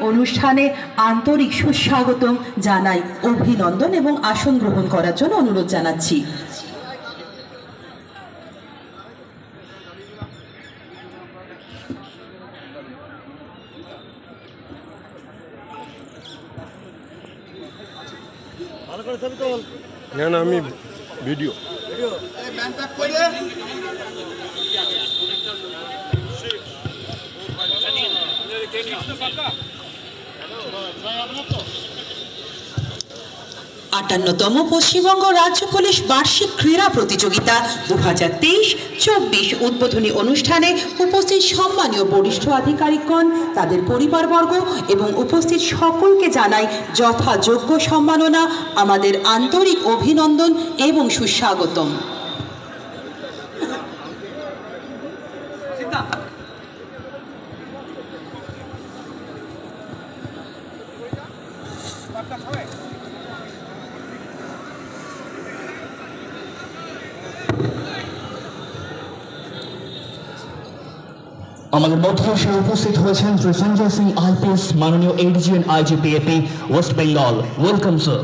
অনুষ্ঠানে আন্তরিক সুস্বাগতম জানাই, অভিনন্দন এবং আসন গ্রহণ করার জন্য অনুরোধ জানাচ্ছি। না না আমি ভিডিও আটান্নতম পশ্চিমবঙ্গ রাজ্য পুলিশ বার্ষিক ক্রীড়া প্রতিযোগিতা 2023-24 উদ্বোধনী অনুষ্ঠানে উপস্থিত সম্মানীয় বরিষ্ঠ আধিকারিকগণ, তাদের পরিবারবর্গ এবং উপস্থিত সকলকে জানাই যথাযোগ্য সম্মাননা, আমাদের আন্তরিক অভিনন্দন এবং সুস্বাগতম। আমাদের মধ্যে এসে উপস্থিত হয়েছেন শ্রী সঞ্জয় সিং আইপিএস, মাননীয় ADG and IGP AP West Bengal. Welcome sir.